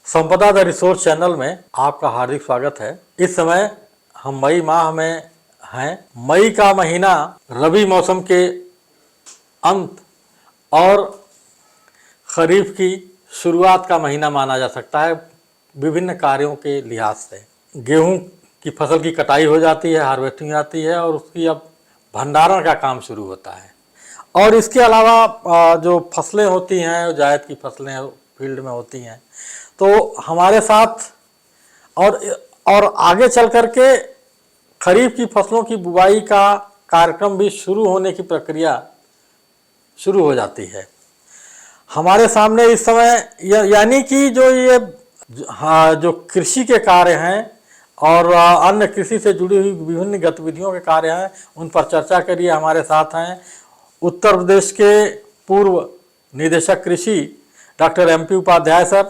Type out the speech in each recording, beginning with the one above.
संपदा the resource channel में आपका हार्दिक स्वागत है। इस समय हम मई माह में हैं। मई का महीना रबी मौसम के अंत और खरीफ की शुरुआत का महीना माना जा सकता है विभिन्न कार्यों के लिहाज से। गेहूं की फसल की कटाई हो जाती है, हार्वेस्टिंग आती है और उसकी अब भंडारण का काम शुरू होता है। और इसके अलावा जो फसलें होती हैं, जायद की फसलें फील्ड में होती हैं, तो हमारे साथ और आगे चल कर के खरीफ की फसलों की बुवाई का कार्यक्रम भी शुरू होने की प्रक्रिया शुरू हो जाती है। हमारे सामने इस समय यानी कि जो कृषि के कार्य हैं और अन्य कृषि से जुड़ी हुई विभिन्न गतिविधियों के कार्य हैं, उन पर चर्चा के लिए हमारे साथ हैं उत्तर प्रदेश के पूर्व निदेशक कृषि डॉक्टर MP उपाध्याय सर।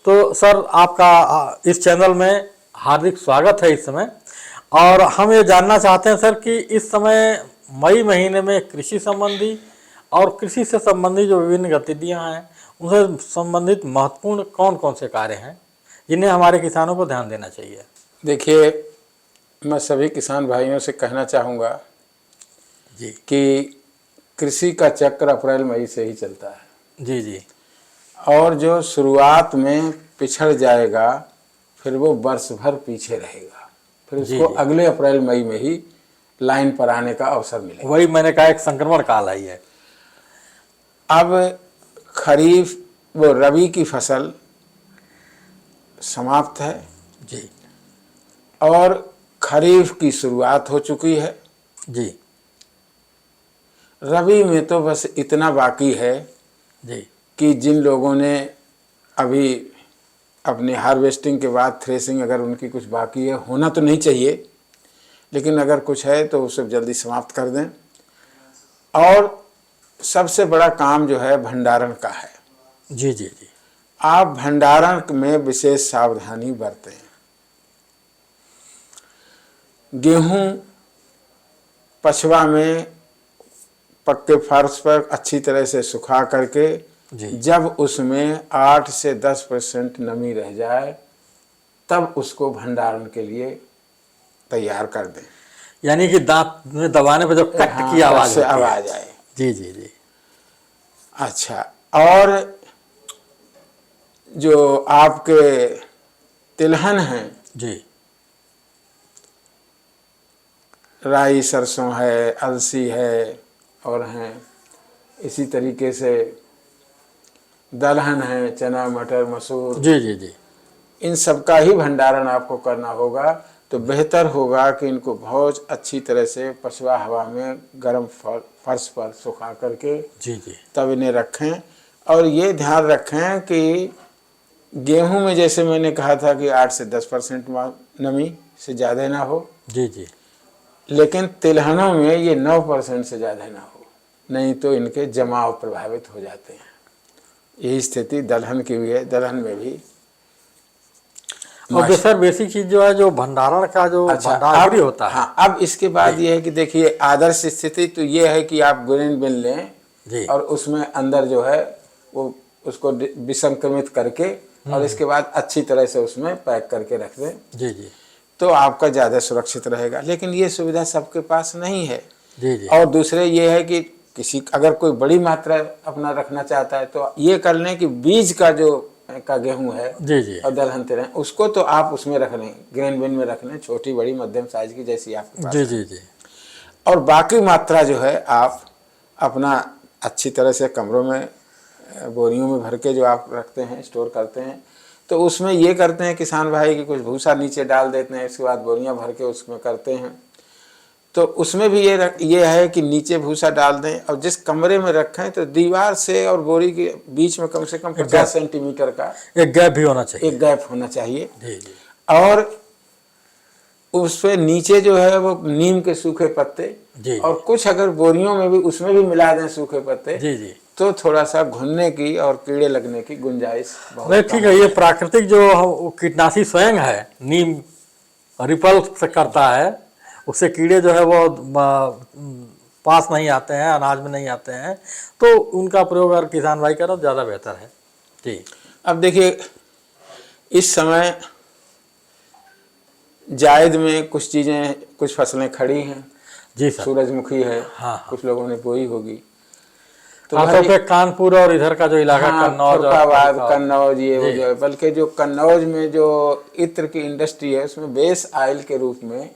तो सर, आपका इस चैनल में हार्दिक स्वागत है इस समय। और हम ये जानना चाहते हैं सर कि इस समय मई महीने में कृषि संबंधी और कृषि से संबंधित जो विभिन्न गतिविधियां हैं, उनसे संबंधित महत्वपूर्ण कौन कौन से कार्य हैं जिन्हें हमारे किसानों को ध्यान देना चाहिए। देखिए, मैं सभी किसान भाइयों से कहना चाहूँगा जी कि कृषि का चक्र अप्रैल मई से ही चलता है। जी जी। और जो शुरुआत में पिछड़ जाएगा फिर वो वर्ष भर पीछे रहेगा, फिर उसको अगले अप्रैल मई में ही लाइन पर आने का अवसर मिलेगा। वही मैंने कहा, एक संक्रमण काल आई है। अब खरीफ वो रबी की फसल समाप्त है जी और खरीफ की शुरुआत हो चुकी है। जी रबी में तो बस इतना बाकी है जी कि जिन लोगों ने अभी अपनी हार्वेस्टिंग के बाद थ्रेसिंग अगर उनकी कुछ बाकी है, होना तो नहीं चाहिए, लेकिन अगर कुछ है तो उसे जल्दी समाप्त कर दें। और सबसे बड़ा काम जो है भंडारण का है। जी जी जी। आप भंडारण में विशेष सावधानी बरतें। गेहूं पछवा में पक्के फर्श पर अच्छी तरह से सुखा करके जब उसमें 8 से 10% नमी रह जाए तब उसको भंडारण के लिए तैयार कर दें। यानी कि दांत में दबाने पर जो कट की आवाज आए। जी जी जी। अच्छा, और जो आपके तिलहन हैं, जी, राई सरसों है, अलसी है और हैं, इसी तरीके से दलहन है, चना मटर मसूर, जी जी जी, इन सब का ही भंडारण आपको करना होगा। तो बेहतर होगा कि इनको बहुत अच्छी तरह से पछवा हवा में गर्म फर्श पर सुखा करके जी जी, तब इन्हें रखें। और ये ध्यान रखें कि गेहूं में जैसे मैंने कहा था कि 8 से 10% नमी से ज़्यादा ना हो, जी जी, लेकिन तिलहनों में ये 9% से ज़्यादा ना हो, नहीं तो इनके जमाव प्रभावित हो जाते हैं। यही स्थिति दलहन की भी है। दलहन में भी और सर बेसिक चीज जो है, जो भंडारण का जो भंडारण होता है। हाँ, अब इसके बाद ये है कि देखिए, आदर्श स्थिति तो ये है कि आप ग्रेन बिन लें और उसमें अंदर जो है वो उसको विसंक्रमित करके और इसके बाद अच्छी तरह से उसमें पैक करके रख दें। जी जी, तो आपका ज़्यादा सुरक्षित रहेगा। लेकिन ये सुविधा सबके पास नहीं है। जी जी। और दूसरे ये है कि किसी अगर कोई बड़ी मात्रा अपना रखना चाहता है तो ये कर लें कि बीज का जो गेहूं है जी जी, और दलहन तिलहन, उसको तो आप उसमें रख लें, ग्रेन बिन में रख लें, छोटी बड़ी मध्यम साइज की जैसी आपके पास। जी जी जी। और बाकी मात्रा जो है आप अपना अच्छी तरह से कमरों में बोरियों में भर के जो आप रखते हैं, स्टोर करते हैं, तो उसमें ये करते हैं किसान भाई कि कुछ भूसा नीचे डाल देते हैं, इसके बाद बोरियां भर के उसमें करते हैं। तो उसमें भी ये है कि नीचे भूसा डाल दें और जिस कमरे में रखें तो दीवार से और बोरी के बीच में कम से कम 50 सेंटीमीटर का एक गैप भी होना चाहिए। एक गैप होना चाहिए। जी जी। और उस पे नीचे जो है वो नीम के सूखे पत्ते जी, और कुछ अगर बोरियों में भी उसमें भी मिला दें सूखे पत्ते, जी जी, तो थोड़ा सा घुलने की और कीड़े लगने की गुंजाइश नहीं, ठीक है। ये प्राकृतिक जो कीटनाशी स्वयं है, नीम रिपल से करता है, उससे कीड़े जो है वो पास नहीं आते हैं, अनाज में नहीं आते हैं, तो उनका प्रयोग अगर किसान भाई करें तो ज़्यादा बेहतर है। जी। अब देखिए, इस समय जायद में कुछ चीज़ें, कुछ फसलें खड़ी हैं। जी सर। सूरजमुखी है, हाँ। कुछ लोगों ने बोई होगी। तो खासतौर पे कानपुर और इधर का जो इलाका, हाँ, कन्नौज और फरुखाबाद, फरुखाबाद। कन्नौज, ये वो जी। जो है, बल्कि जो कन्नौज में जो इत्र की इंडस्ट्री है उसमें बेस ऑयल के रूप में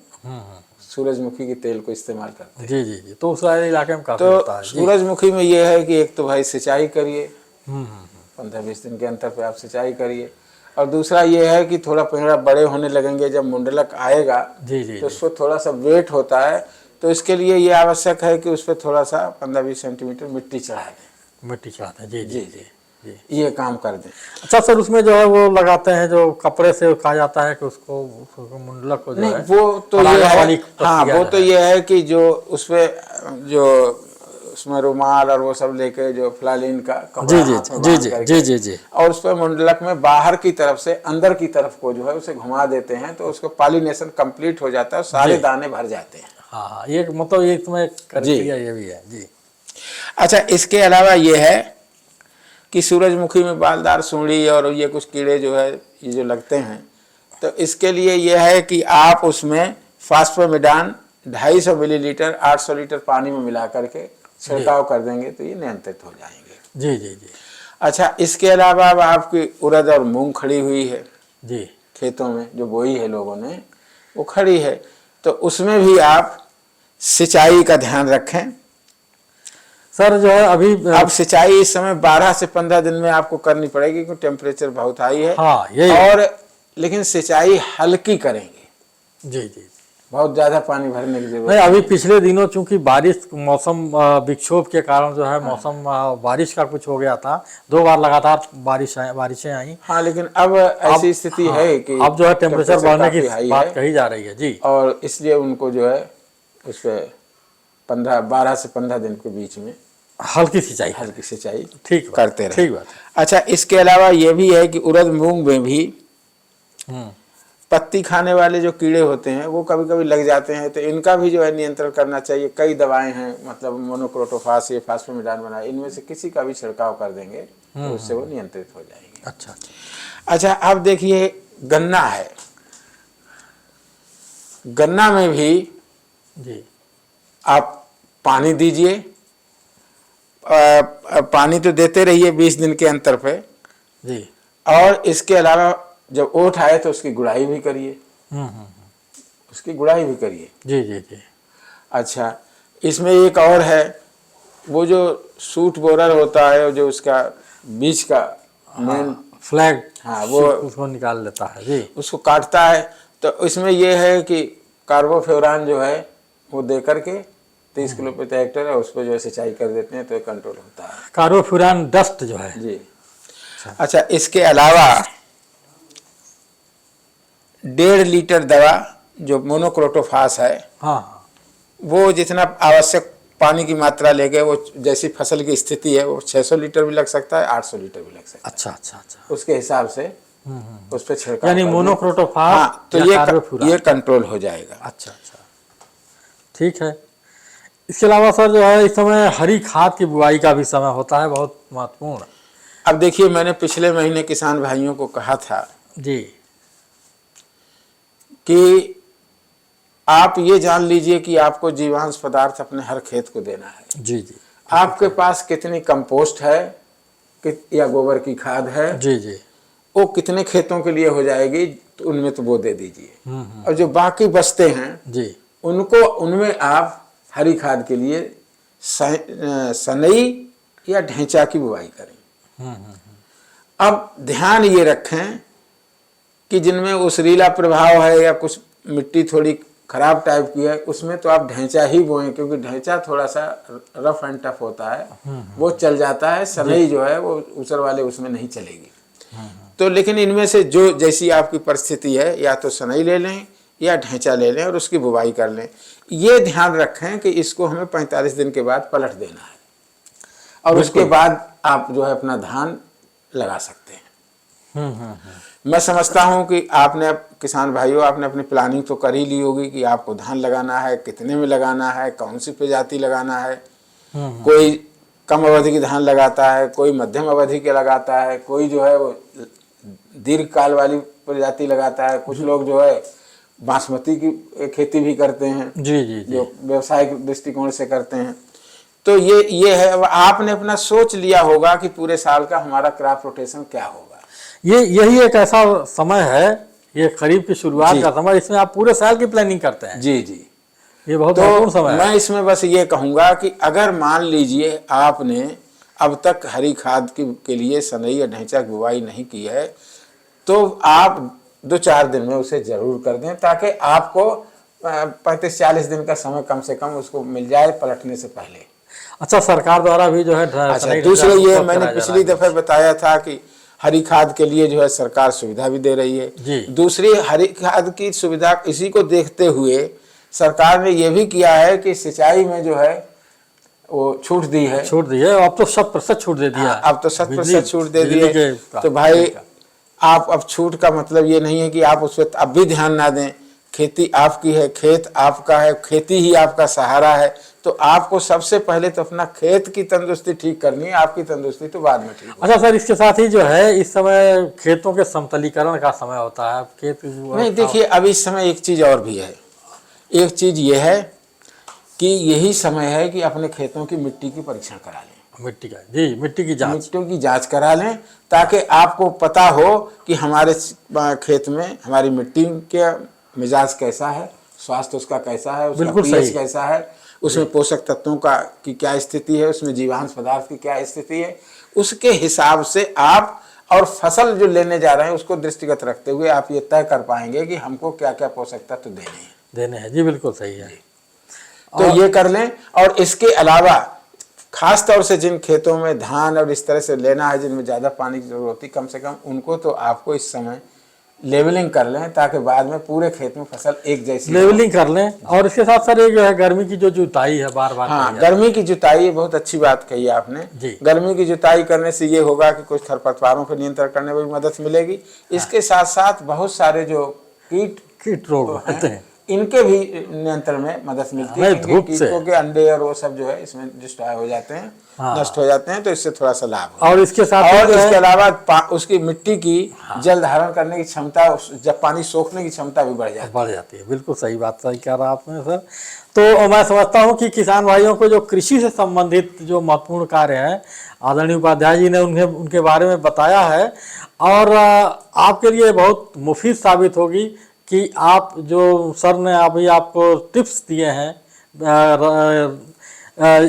सूरजमुखी के तेल को इस्तेमाल करते हैं। जी जी जी, तो उस वाले इलाके में काफी तो होता है जी। सूरजमुखी में ये है कि एक तो भाई सिंचाई करिए, 15-20 दिन के अंतर पे आप सिंचाई करिए, और दूसरा ये है कि थोड़ा पेड़ बड़े होने लगेंगे, जब मुंडलक आएगा जी जी तो उसको थोड़ा सा वेट होता है, तो इसके लिए ये आवश्यक है कि उस पर थोड़ा सा 15-20 सेंटीमीटर मिट्टी चढ़ा दें। मिट्टी चढ़ाते हैं। जी जी जी जी जी, जी। ये काम कर दें। अच्छा सर, उसमें जो है वो लगाते हैं जो कपड़े से कहा जाता है कि उसको मुंडलक को जो नहीं, है वो तो ये परागा है, वाली हाँ, प्रक्रिया वो जो तो है। ये है कि जो उसमें जो उसमें रुमाल और वो सब लेके जो फ्लालीन का कपड़ा जी जी हाथ में जी बांध जी करके, जी जी जी। और उस पर मुंडलक में बाहर की तरफ से अंदर की तरफ को जो है उसे घुमा देते हैं, तो उसको पॉलिनेशन कंप्लीट हो जाता है, सारे जी। दाने भर जाते हैं। हाँ हाँ, ये मतलब ये इसमें जी। प्रक्रिया ये भी है जी। अच्छा, इसके अलावा ये है कि सूरजमुखी में बालदार सूंडी और ये कुछ कीड़े जो है ये जो लगते हैं, तो इसके लिए ये है कि आप उसमें फास्फोमिडान 250 मिलीलीटर 800 लीटर पानी में मिला करके छिड़काव कर देंगे तो ये नियंत्रित हो जाएंगे। जी जी जी अच्छा, इसके अलावा अब आपकी उड़द और मूंग खड़ी हुई है जी। खेतों में, जो बोई है लोगों ने वो खड़ी है, तो उसमें भी आप सिंचाई का ध्यान रखें। सर जो है अभी अब सिंचाई इस समय 12 से 15 दिन में आपको करनी पड़ेगी क्योंकि टेम्परेचर बहुत हाई है। हाँ, यही और लेकिन सिंचाई हल्की करेंगे, जी जी। बहुत ज़्यादा पानी भरने की जरूरत नहीं, अभी पिछले दिनों चूंकि बारिश मौसम विक्षोभ के कारण जो है मौसम बारिश का कुछ हो गया था, 2 बार लगातार बारिशें आई। हाँ, लेकिन अब ऐसी स्थिति हाँ, है कि अब जो है टेम्परेचर बढ़ने की काफी हाई बात है, कही जा रही है जी। और इसलिए उनको जो है उस पर 12 से 15 दिन के बीच में हल्की सिंचाई है। हल्की सिंचाई ठीक बात, करते रहे। ठीक बात है। अच्छा, इसके अलावा ये भी है कि उड़द मूंग में भी हम्म। पत्ती खाने वाले जो कीड़े होते हैं वो कभी कभी लग जाते हैं, तो इनका भी जो है नियंत्रण करना चाहिए। कई दवाएं हैं, मतलब मोनोक्रोटोफास, ये फास्फोमिडान बनाए, इनमें से किसी का भी छिड़काव कर देंगे तो उससे वो नियंत्रित हो जाएंगे। अच्छा अच्छा। अच्छा, अब देखिए गन्ना है, गन्ना में भी जी आप पानी दीजिए, पानी तो देते रहिए 20 दिन के अंतर पे, जी। और इसके अलावा जब ओट आए तो उसकी गुड़ाई भी करिए, उसकी गुड़ाई भी करिए। जी जी जी। अच्छा, इसमें एक और है, वो जो सूट बोरर होता है जो उसका बीच का मेन फ्लैग, हाँ, वो उसको निकाल लेता है जी। उसको काटता है, तो इसमें ये है कि कार्बोफ्यूरान जो है वो दे करके 30 किलो प्रति हेक्टेयर है, उस पर जो है सिंचाई कर देते हैं तो ये कंट्रोल होता है। कार्बोफ्यूरान डस्ट जो है जी। अच्छा, इसके अलावा 1.5 लीटर दवा जो मोनोक्रोटोफास है, हाँ वो जितना आवश्यक पानी की मात्रा लेके, वो जैसी फसल की स्थिति है वो 600 लीटर भी लग सकता है, 800 लीटर भी लग सकता है। अच्छा अच्छा अच्छा। उसके हिसाब से उस पर छिड़काव यानी कर दें। मोनोक्रोटोफास हाँ, तो या कार्बोफ्यूरान। ये कंट्रोल हो जाएगा। अच्छा अच्छा, ठीक है। इसके अलावा सर जो है इस समय हरी खाद की बुआई का भी समय होता है, बहुत महत्वपूर्ण। अब देखिए, मैंने पिछले महीने किसान भाइयों को कहा था जी कि आप ये जान लीजिए कि आपको जीवांश पदार्थ अपने हर खेत को देना है। जी जी आपके पास कितनी कंपोस्ट है या गोबर की खाद है, जी जी। वो कितने खेतों के लिए हो जाएगी, तो उनमें तो वो दे दीजिए। और जो बाकी बचते हैं जी उनको, उनमें आप हरी खाद के लिए सनई या ढैंचा की बुवाई करें। अब ध्यान ये रखें कि जिनमें उसरीला प्रभाव है या कुछ मिट्टी थोड़ी खराब टाइप की है, उसमें तो आप ढैंचा ही बोएं, क्योंकि ढैंचा थोड़ा सा रफ एंड टफ होता है, वो चल जाता है। सनई जो है वो ऊसर वाले उसमें नहीं चलेगी। तो लेकिन इनमें से जो जैसी आपकी परिस्थिति है, या तो सनई ले लें या ढैंचा ले लें और उसकी बुवाई कर लें। ये ध्यान रखें कि इसको हमें 45 दिन के बाद पलट देना है, और उसके बाद आप जो है अपना धान लगा सकते हैं। मैं समझता हूं कि आपने, किसान भाइयों, आपने अपनी प्लानिंग तो कर ही ली होगी कि आपको धान लगाना है, कितने में लगाना है, कौन सी प्रजाति लगाना है। कोई कम अवधि की धान लगाता है, कोई मध्यम अवधि के लगाता है, कोई जो है वो दीर्घकाल वाली प्रजाति लगाता है, कुछ लोग जो है बासमती की खेती भी करते हैं, जी जी जी। जो व्यवसायिक दृष्टिकोण से करते हैं। तो ये है, अब आपने अपना सोच लिया होगा कि पूरे साल का हमारा क्रॉप रोटेशन क्या होगा। यही एक ऐसा समय है, ये खरीफ की शुरुआत का समय, इसमें आप पूरे साल की प्लानिंग करते हैं। जी जी, ये बहुत महत्वपूर्ण तो समय है। मैं इसमें बस ये कहूँगा कि अगर मान लीजिए आपने अब तक हरी खाद के लिए सनई या ढैंचा की बुवाई नहीं की है, तो आप 2-4 दिन में उसे जरूर कर दें, ताकि आपको 35-40 दिन का समय कम से कम उसको मिल जाए पलटने से पहले। अच्छा, सरकार द्वारा भी जो है अच्छा, दूसरे ये मैंने पिछली दफे बताया था कि हरी खाद के लिए जो है सरकार सुविधा भी दे रही है जी। दूसरी हरी खाद की सुविधा, इसी को देखते हुए सरकार ने ये भी किया है कि सिंचाई में जो है वो छूट दी है। अब तो 100% छूट दे दिया। अब तो 100% छूट दे दी है। तो भाई आप अब छूट का मतलब ये नहीं है कि आप उस पर अब भी ध्यान ना दें। खेती आपकी है, खेत आपका है, खेती ही आपका सहारा है। तो आपको सबसे पहले तो अपना खेत की तंदुरुस्ती ठीक करनी है, आपकी तंदुरुस्ती तो बाद में ठीक। अच्छा सर, इसके साथ ही जो है इस समय खेतों के समतलीकरण का समय होता है। खेत नहीं, देखिए अब इस समय एक चीज़ और भी है। एक चीज़ ये है कि यही समय है कि अपने खेतों की मिट्टी की परीक्षण करा लें। मिट्टी की जांच, मिट्टी की जांच करा लें, ताकि आपको पता हो कि हमारे खेत में हमारी मिट्टी के मिजाज कैसा है, स्वास्थ्य उसका कैसा है, उसका पीएच कैसा है, उसमें पोषक तत्वों की क्या स्थिति है, उसमें जीवांश पदार्थ की क्या स्थिति है। उसके हिसाब से आप और फसल जो लेने जा रहे हैं उसको दृष्टिगत रखते हुए आप ये तय कर पाएंगे कि हमको क्या क्या पोषक तत्व देने हैं। जी बिल्कुल सही है। तो ये कर लें। और इसके अलावा खास तौर से जिन खेतों में धान और इस तरह से लेना है, जिनमें ज़्यादा पानी की जरूरत होती, कम से कम उनको तो आपको इस समय लेवलिंग कर लें, ताकि बाद में पूरे खेत में फसल एक जैसी लेवलिंग कर लें। और इसके साथ सर एक गर्मी की जो जुताई है, बार बार हाँ, गर्मी की जुताई, बहुत अच्छी बात कही आपने। गर्मी की जुताई करने से ये होगा कि कुछ खरपतवारों पर नियंत्रण करने में भी मदद मिलेगी। इसके साथ साथ बहुत सारे जो कीट रोग होते हैं, इनके भी नियंत्रण में मदद मिलती है। कीटों के अंडे और वो सब जो है इसमें डिस्ट्रॉय हो जाते हैं, नष्ट हो जाते हैं, तो इससे थोड़ा सा लाभ है। और इसके साथ और इसके अलावा उसकी मिट्टी की जल धारण करने की क्षमता, जब पानी सोखने की क्षमता भी बढ़ जाती है। बिल्कुल सही बात सही कह रहा आपने सर। तो मैं समझता हूँ कि किसान भाइयों को जो कृषि से संबंधित जो महत्वपूर्ण कार्य है, आदरणीय उपाध्याय जी ने उनके बारे में बताया है, और आपके लिए बहुत मुफीद साबित होगी कि आप जो सर ने अभी आपको टिप्स दिए हैं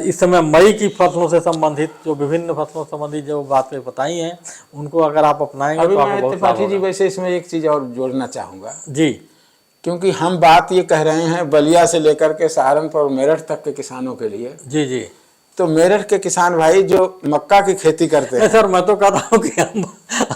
इस समय मई की फसलों से संबंधित, जो विभिन्न फसलों से संबंधित जो बातें बताई हैं, उनको अगर आप अपनाएंगे अभी तो मैं त्रिपाठी जी वैसे इसमें एक चीज़ और जोड़ना चाहूँगा जी। क्योंकि हम बात ये कह रहे हैं बलिया से लेकर के सहारनपुर और मेरठ तक के किसानों के लिए। जी। तो मेरठ के किसान भाई जो मक्का की खेती करते हैं, सर मैं तो कहता हूँ कि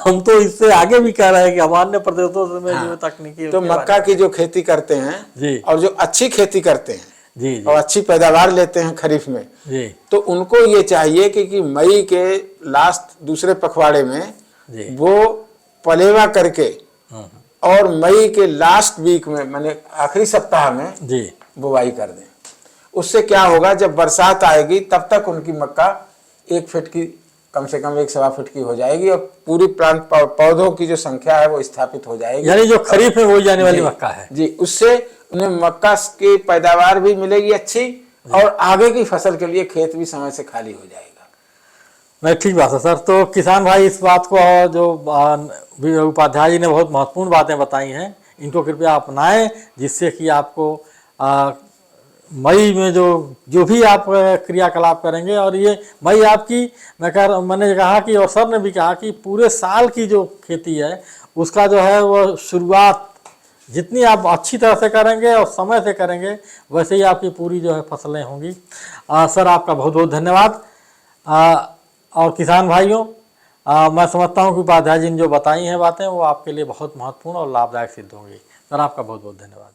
हम तो इससे आगे भी कह रहे हैं कि अन्य प्रदेशों में जो तकनीकी, तो मक्का की जो खेती करते हैं जी, और जो अच्छी खेती करते हैं जी, और अच्छी पैदावार लेते हैं खरीफ में जी, तो उनको ये चाहिए कि मई के लास्ट दूसरे पखवाड़े में वो पलेवा करके और मई के लास्ट वीक में, माने आखिरी सप्ताह में बुवाई कर दें। उससे क्या होगा, जब बरसात आएगी तब तक उनकी मक्का 1 फीट की, कम से कम 1 सवा फीट की हो जाएगी और पूरी प्लांट पौधों की जो संख्या है वो स्थापित हो जाएगी। यानी जो खरीफ में बोई जाने वाली मक्का है जी, उससे उन्हें मक्का की पैदावार भी मिलेगी अच्छी और आगे की फसल के लिए खेत भी समय से खाली हो जाएगा। नहीं, ठीक बात है सर। तो किसान भाई इस बात को, जो उपाध्याय जी ने बहुत महत्वपूर्ण बातें बताई हैं, इनको कृपया अपनाएं, जिससे कि आपको मई में जो भी आप क्रियाकलाप करेंगे, और ये मई आपकी, मैंने कहा कि, और सर ने भी कहा कि पूरे साल की जो खेती है उसका जो है वो शुरुआत जितनी आप अच्छी तरह से करेंगे और समय से करेंगे, वैसे ही आपकी पूरी जो है फसलें होंगी। सर आपका बहुत बहुत धन्यवाद। और किसान भाइयों, मैं समझता हूँ कि उपाध्याय जी ने जो बताई हैं बातें वो आपके लिए बहुत महत्वपूर्ण और लाभदायक सिद्ध होंगी। सर आपका बहुत बहुत धन्यवाद।